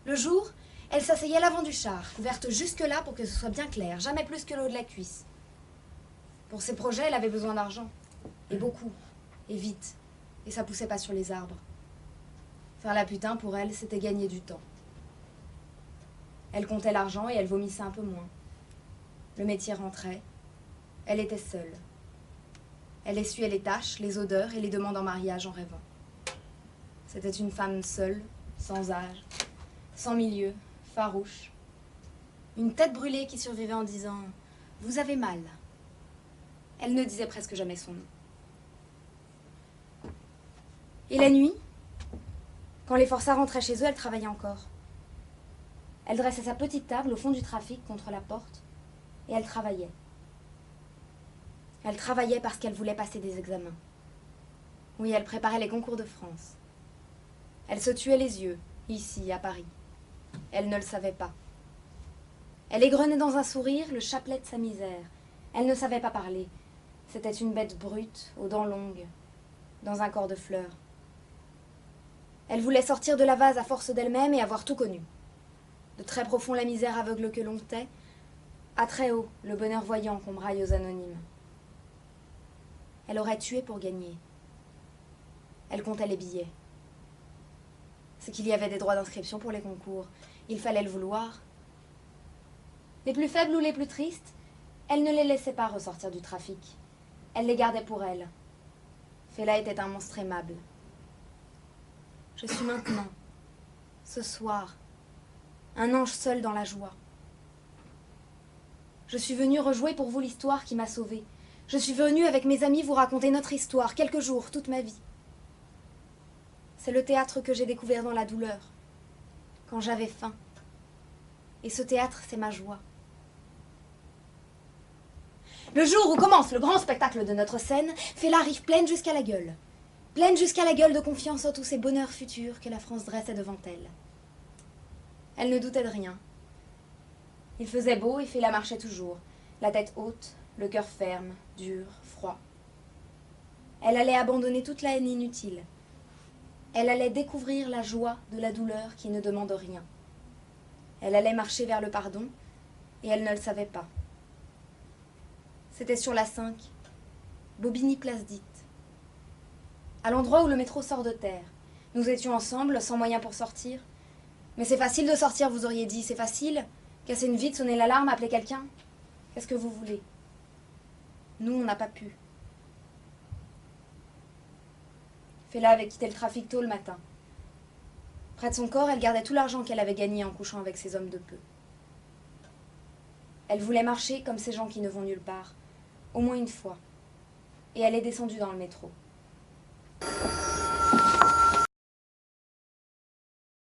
Le jour, elle s'asseyait à l'avant du char, couverte jusque-là pour que ce soit bien clair, jamais plus que le haut de la cuisse. Pour ses projets, elle avait besoin d'argent. Et beaucoup. Et vite. Et ça poussait pas sur les arbres. Faire la putain, pour elle, c'était gagner du temps. Elle comptait l'argent et elle vomissait un peu moins. Le métier rentrait. Elle était seule. Elle essuyait les tâches, les odeurs et les demandes en mariage en rêvant. C'était une femme seule, sans âge, sans milieu, farouche. Une tête brûlée qui survivait en disant « Vous avez mal ». Elle ne disait presque jamais son nom. Et la nuit, quand les forçats rentraient chez eux, elle travaillait encore. Elle dressait sa petite table au fond du trafic contre la porte et elle travaillait. Elle travaillait parce qu'elle voulait passer des examens. Oui, elle préparait les concours de France. Elle se tuait les yeux, ici, à Paris. Elle ne le savait pas. Elle égrenait dans un sourire le chapelet de sa misère. Elle ne savait pas parler. C'était une bête brute, aux dents longues, dans un corps de fleurs. Elle voulait sortir de la vase à force d'elle-même et avoir tout connu. De très profond la misère aveugle que l'on tait, à très haut le bonheur voyant qu'on braille aux anonymes. Elle aurait tué pour gagner. Elle comptait les billets. C'est qu'il y avait des droits d'inscription pour les concours. Il fallait le vouloir. Les plus faibles ou les plus tristes, elle ne les laissait pas ressortir du trafic. Elle les gardait pour elle. Fela était un monstre aimable. Je suis maintenant, ce soir, un ange seul dans la joie. Je suis venue rejouer pour vous l'histoire qui m'a sauvée. Je suis venue avec mes amis vous raconter notre histoire, quelques jours, toute ma vie. C'est le théâtre que j'ai découvert dans la douleur, quand j'avais faim. Et ce théâtre, c'est ma joie. Le jour où commence le grand spectacle de notre scène, Fela arrive pleine jusqu'à la gueule. Pleine jusqu'à la gueule de confiance en tous ces bonheurs futurs que la France dressait devant elle. Elle ne doutait de rien. Il faisait beau et Fela marchait toujours, la tête haute, le cœur ferme, dur, froid. Elle allait abandonner toute la haine inutile. Elle allait découvrir la joie de la douleur qui ne demande rien. Elle allait marcher vers le pardon, et elle ne le savait pas. C'était sur la 5, Bobigny-Place d'Ite. À l'endroit où le métro sort de terre. Nous étions ensemble, sans moyen pour sortir. Mais c'est facile de sortir, vous auriez dit. C'est facile. Casser une vitre, sonner l'alarme, appeler quelqu'un. Qu'est-ce que vous voulez? Nous, on n'a pas pu. Fela avait quitté le trafic tôt le matin. Près de son corps, elle gardait tout l'argent qu'elle avait gagné en couchant avec ces hommes de peu. Elle voulait marcher comme ces gens qui ne vont nulle part, au moins une fois. Et elle est descendue dans le métro.